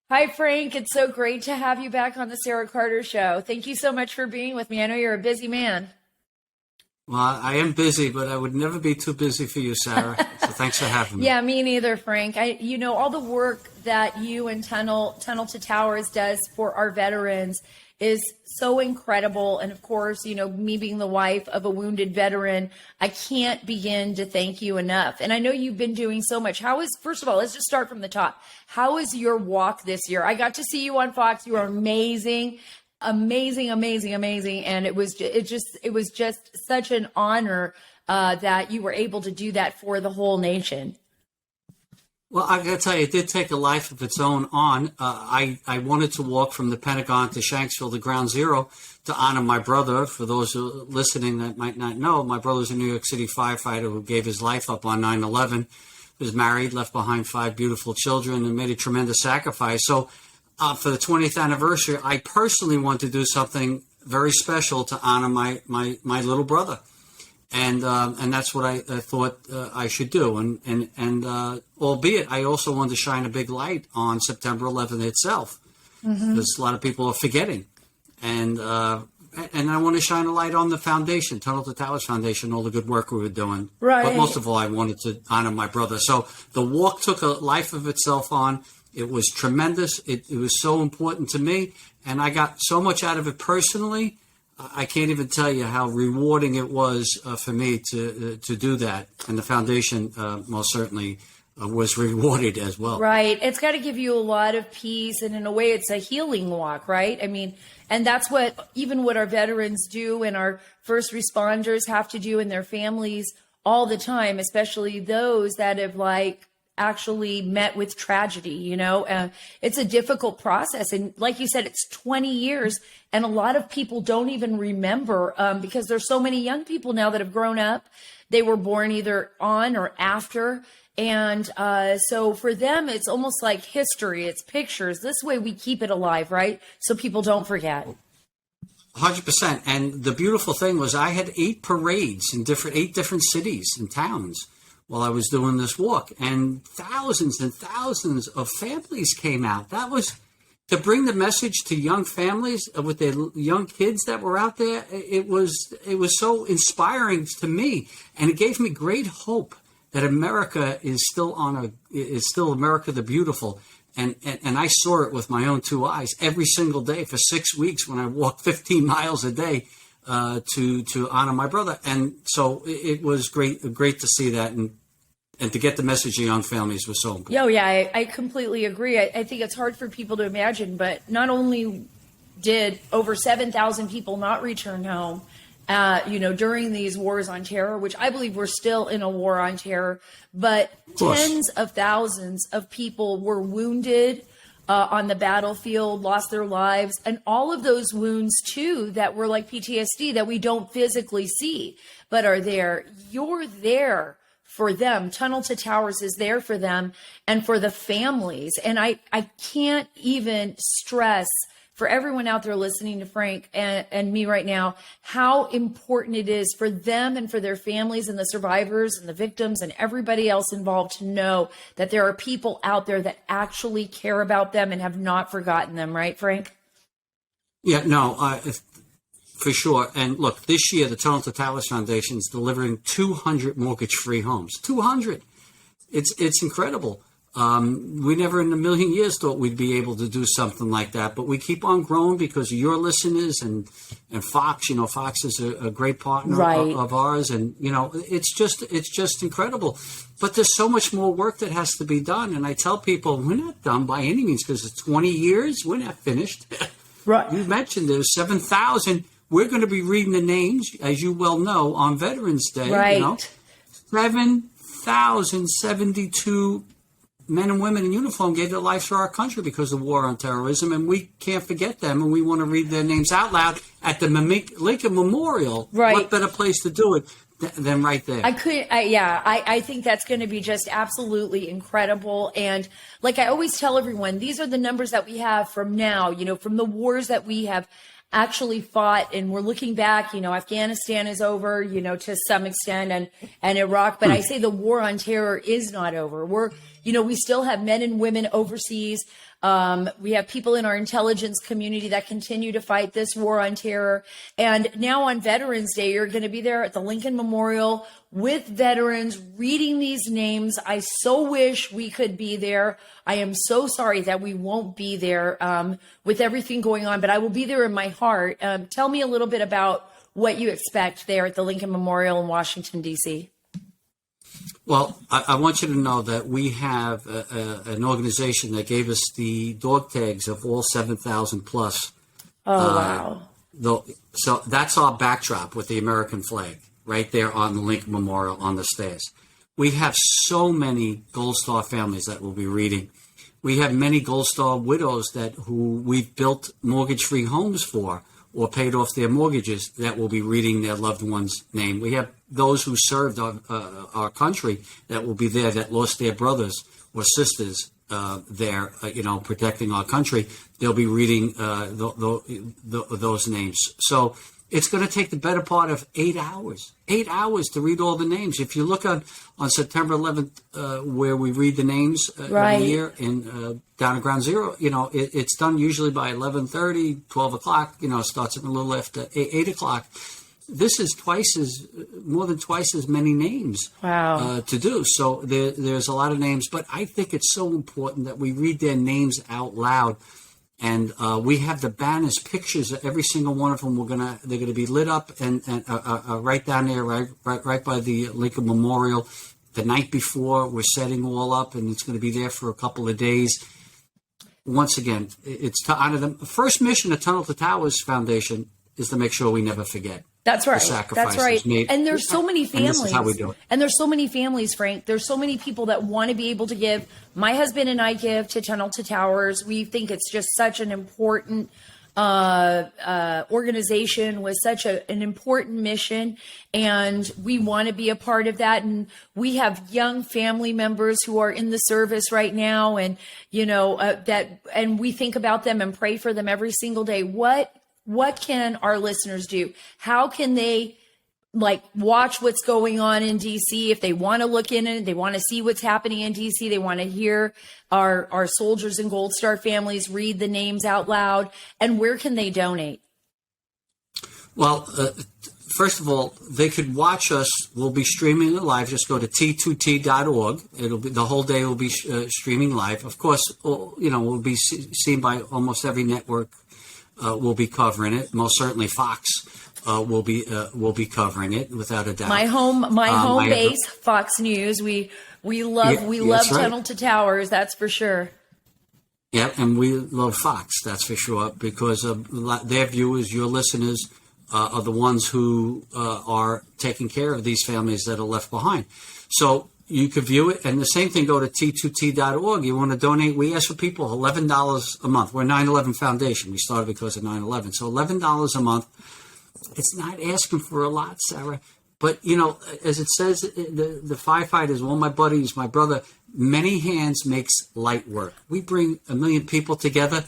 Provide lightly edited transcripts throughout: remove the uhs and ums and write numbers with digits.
Hi, Frank. It's so great to have you back on the Sarah Carter Show. Thank you so much for being with me. I know you're a busy man. Well, I am busy, but I would never be too busy for you, Sarah. So thanks for having me. Yeah, me neither, Frank. All the work that you and Tunnel to Towers does for our veterans is so incredible. And of course, me being the wife of a wounded veteran, I can't begin to thank you enough. And I know you've been doing so much. First of all, let's just start from the top. How is your walk this year? I got to see you on Fox. You are amazing. Amazing, amazing, amazing. And it was just such an honor that you were able to do that for the whole nation. Well, I got to tell you, it did take a life of its own on. I wanted to walk from the Pentagon to Shanksville to Ground Zero to honor my brother. For those who are listening that might not know, my brother's a New York City firefighter who gave his life up on 9/11, was married, left behind 5 beautiful children, and made a tremendous sacrifice. So for the 20th anniversary, I personally want to do something very special to honor my little brother. And that's what I thought I should do. And albeit I also want to shine a big light on September 11th itself, because a lot of people are forgetting. And I want to shine a light on the foundation, Tunnel to Towers Foundation, all the good work we were doing. Right. But most of all, I wanted to honor my brother. So the walk took a life of itself on. It was tremendous. It was so important to me. And I got so much out of it personally. I can't even tell you how rewarding it was for me to do that. And the foundation most certainly was rewarded as well. Right. It's got to give you a lot of peace. And in a way, it's a healing walk, right? I mean, and that's what our veterans do and our first responders have to do in their families all the time, especially those that have actually met with tragedy. It's a difficult process. And like you said, it's 20 years. And a lot of people don't even remember because there's so many young people now that have grown up. They were born either on or after. And so for them, it's almost like history. It's pictures. This way we keep it alive, right? So people don't forget. 100%. And the beautiful thing was I had 8 parades in 8 different cities and towns while I was doing this walk, and thousands and thousands of families came out. That was to bring the message to young families with their young kids that were out there. It was so inspiring to me, and it gave me great hope that America is still America the beautiful. And I saw it with my own 2 eyes every single day for 6 weeks when I walked 15 miles a day to honor my brother. And so it was great to see that, and to get the message to young families was so important. Oh, yeah, I completely agree. I think it's hard for people to imagine, but not only did over 7,000 people not return home, during these wars on terror, which I believe we're still in a war on terror, but tens of thousands of people were wounded on the battlefield, lost their lives, and all of those wounds too that were like PTSD that we don't physically see but are there. You're there for them. Tunnel to Towers is there for them and for the families. And I can't even stress for everyone out there listening to Frank and me right now, how important it is for them and for their families and the survivors and the victims and everybody else involved to know that there are people out there that actually care about them and have not forgotten them. Right, Frank? Yeah, no, for sure. And look, this year, the Tunnel to Towers Foundation is delivering 200 mortgage-free homes. 200. It's incredible. We never in a million years thought we'd be able to do something like that, but we keep on growing because of your listeners and Fox. Fox is a great partner of ours, and it's just incredible. But there's so much more work that has to be done, and I tell people we're not done by any means because it's 20 years. We're not finished. Right. You mentioned there's 7,000. We're going to be reading the names, as you well know, on Veterans Day. Right. 7,072 men and women in uniform gave their lives for our country because of the war on terrorism, and we can't forget them, and we want to read their names out loud at the Lincoln Memorial. Right. What better place to do it than right there? I think that's going to be just absolutely incredible. And like I always tell everyone, these are the numbers that we have from now, from the wars that we have actually fought, and we're looking back, Afghanistan is over, to some extent, and Iraq, but I say the war on terror is not over. We still have men and women overseas We have people in our intelligence community that continue to fight this war on terror. And now on Veterans Day, you're going to be there at the Lincoln Memorial with veterans reading these names. I so wish we could be there. I am so sorry that we won't be there with everything going on, but I will be there in my heart. Tell me a little bit about what you expect there at the Lincoln Memorial in Washington, D.C. Well, I want you to know that we have an organization that gave us the dog tags of all 7,000 plus. Oh, wow. So that's our backdrop with the American flag right there on the Lincoln Memorial on the stairs. We have so many Gold Star families that will be reading. We have many Gold Star widows who we've built mortgage-free homes for or paid off their mortgages that will be reading their loved one's name. We have those who served our country that will be there that lost their brothers or sisters there, protecting our country. They'll be reading those names. So it's going to take the better part of 8 hours to read all the names. If you look on September 11th, where we read the names every year in down at Ground Zero, it's done usually by 11:30, 12 o'clock. Starts at a little after 8 o'clock. This is more than twice as many names to do. So there's a lot of names, but I think it's so important that we read their names out loud. And we have the banners, pictures of every single one of them. They're gonna be lit up and right down there, right by the Lincoln Memorial. The night before, we're setting all up, and it's going to be there for a couple of days. Once again, it's to honor them. The first mission of Tunnel to Towers Foundation is to make sure we never forget. That's right. The sacrifices That's right. made. And there's so many families. And this is how we do it. And there's so many families, Frank. There's so many people that want to be able to give. My husband and I give to Tunnel to Towers. We think it's just such an important organization with such an important mission, and we want to be a part of that. And we have young family members who are in the service right now, and and we think about them and pray for them every single day. What can our listeners do? How can they watch what's going on in DC? If they want to look in it, they want to see what's happening in DC. They want to hear our soldiers and Gold Star families read the names out loud. And where can they donate? Well, first of all, they could watch us. We'll be streaming it live. Just go to t2t.org. The whole day will be streaming live. Of course, we'll be seen by almost every network. Will be covering it. Most certainly, Fox will be covering it without a doubt. My home base, Fox News. We love Tunnel to Towers. That's for sure. Yeah, and we love Fox. That's for sure, because their viewers, your listeners, are the ones who are taking care of these families that are left behind. So you could view it, and the same thing, go to t2t.org. You want to donate, we ask for people $11 a month. We're a 9/11 Foundation. We started because of 9/11. So $11 a month. It's not asking for a lot, Sarah. But, as it says, the firefighters, all my buddies, my brother, many hands makes light work. We bring 1 million people together.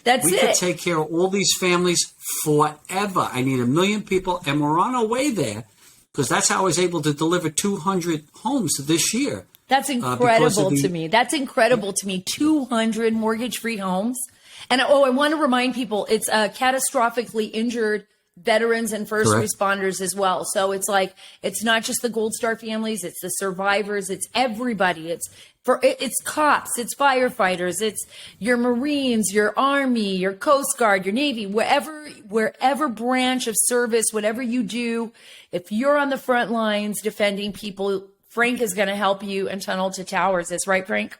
We could take care of all these families forever. I need 1 million people, and we're on our way there. Because that's how I was able to deliver 200 homes this year. That's incredible to me. That's incredible to me. 200 mortgage-free homes. And I want to remind people, it's catastrophically injured veterans and first responders as well. So it's not just the Gold Star families, it's the survivors, it's everybody. It's cops, it's firefighters, it's your Marines, your Army, your Coast Guard, your Navy, wherever branch of service, whatever you do, if you're on the front lines defending people, Frank is going to help you and Tunnel to Towers. That's right, Frank?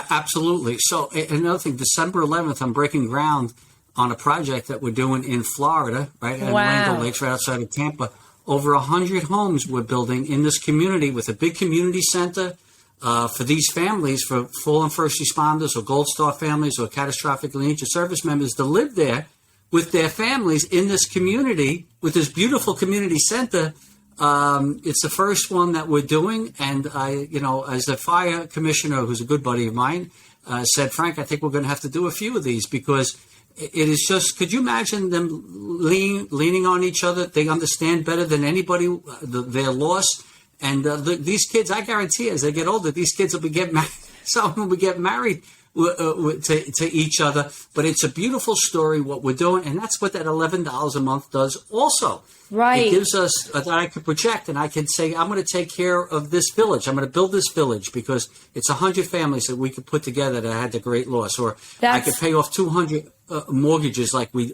Absolutely. So another thing, December 11th, I'm breaking ground on a project that we're doing in Florida, right? At Randall Lakes, right outside of Tampa. Over 100 homes we're building in this community with a big community center for these families, for fallen first responders or Gold Star families or catastrophically injured service members to live there with their families in this community, with this beautiful community center. It's the first one that we're doing. And I, as a fire commissioner, who's a good buddy of mine, said, Frank, I think we're going to have to do a few of these, because it is just, could you imagine them leaning on each other? They understand better than anybody their loss. And these kids, I guarantee, as they get older, these kids will be getting married. Some of them will get married to each other. But it's a beautiful story what we're doing, and that's what that $11 a month does also. Right. It gives us that I can project, and I can say, I'm going to take care of this village. I'm going to build this village because it's 100 families that we could put together that had the great loss, or I could pay off 200 mortgages like we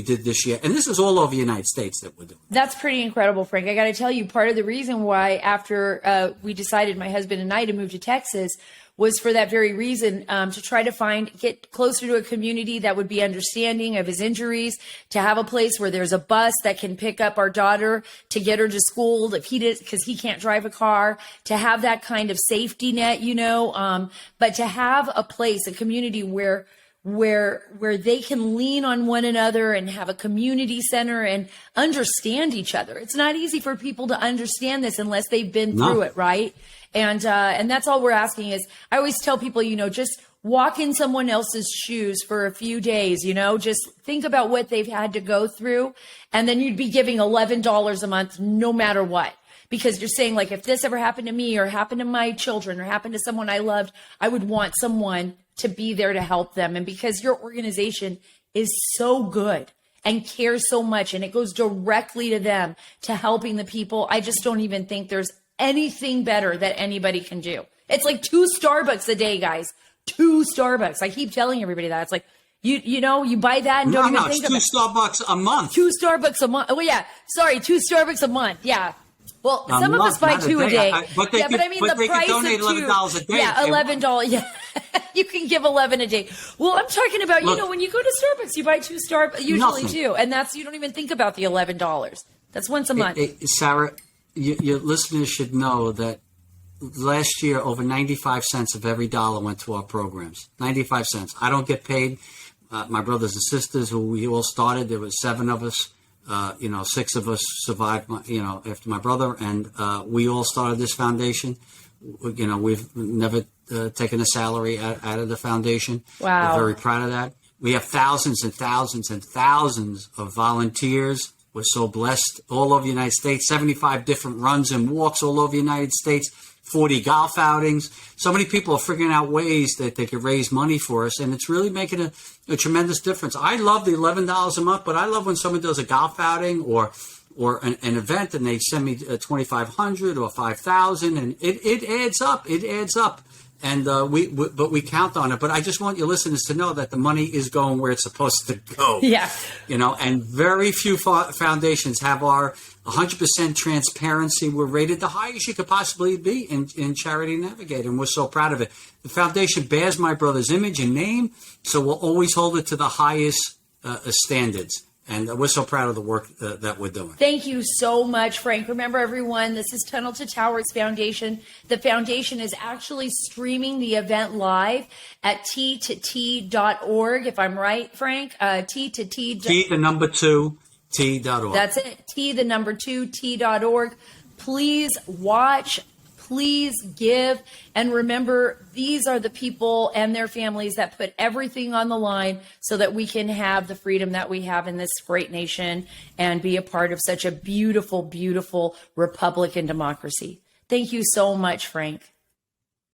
did this year. And this is all over the United States that we're doing. That's pretty incredible, Frank. I got to tell you, part of the reason why after we decided, my husband and I, to move to Texas was for that very reason, to try to get closer to a community that would be understanding of his injuries, to have a place where there's a bus that can pick up our daughter to get her to school if because he can't drive a car, to have that kind of safety net, but to have a place, a community where they can lean on one another and have a community center and understand each other. It's not easy for people to understand this unless they've been through it, right? And that's all we're asking is, I always tell people, just walk in someone else's shoes for a few days, just think about what they've had to go through. And then you'd be giving $11 a month, no matter what. Because you're saying, like, if this ever happened to me or happened to my children or happened to someone I loved, I would want someone to be there to help them. And because your organization is so good and cares so much and it goes directly to them, to helping the people, I just don't even think there's anything better that anybody can do. It's like 2 Starbucks a day, guys. 2 Starbucks. I keep telling everybody that. It's like, you buy that and don't even think about it. It's 2 Starbucks a month. 2 Starbucks a month. Oh, yeah. Sorry, 2 Starbucks a month. Yeah. Well, some of us buy 2 a day. But I mean, the price of 2. $11 a day. Yeah, $11. Yeah. You can give 11 a day. Well, I'm talking about, when you go to Starbucks, you buy 2 Starbucks, usually nothing. 2. And you don't even think about the $11. That's once a month. Sarah, your listeners should know that last year, over 95 cents of every dollar went to our programs. 95 cents. I don't get paid. My brothers and sisters, who we all started, there was 7 of us. 6 of us survived, after my brother, and we all started this foundation. We've never taken a salary out of the foundation. Wow. We're very proud of that. We have thousands and thousands and thousands of volunteers. We're so blessed all over the United States, 75 different runs and walks all over the United States, 40 golf outings. So many people are figuring out ways that they could raise money for us, and it's really making a tremendous difference. I love the $11 a month, but I love when someone does a golf outing or an event and they send me $2,500 or $5,000, and it adds up. It adds up. And we count on it. But I just want your listeners to know that the money is going where it's supposed to go. Yeah. And very few foundations have our 100% transparency. We're rated the highest you could possibly be in Charity Navigator, and we're so proud of it. The foundation bears my brother's image and name, so we'll always hold it to the highest standards. And we're so proud of the work that we're doing. Thank you so much, Frank. Remember, everyone, this is Tunnel to Towers Foundation. The foundation is actually streaming the event live at t2t.org, if I'm right, Frank. T2T. T, the number 2, T.org. That's it. T, the number 2, T.org. Please watch. Please give. And remember, these are the people and their families that put everything on the line so that we can have the freedom that we have in this great nation and be a part of such a beautiful, beautiful republic and democracy. Thank you so much, Frank.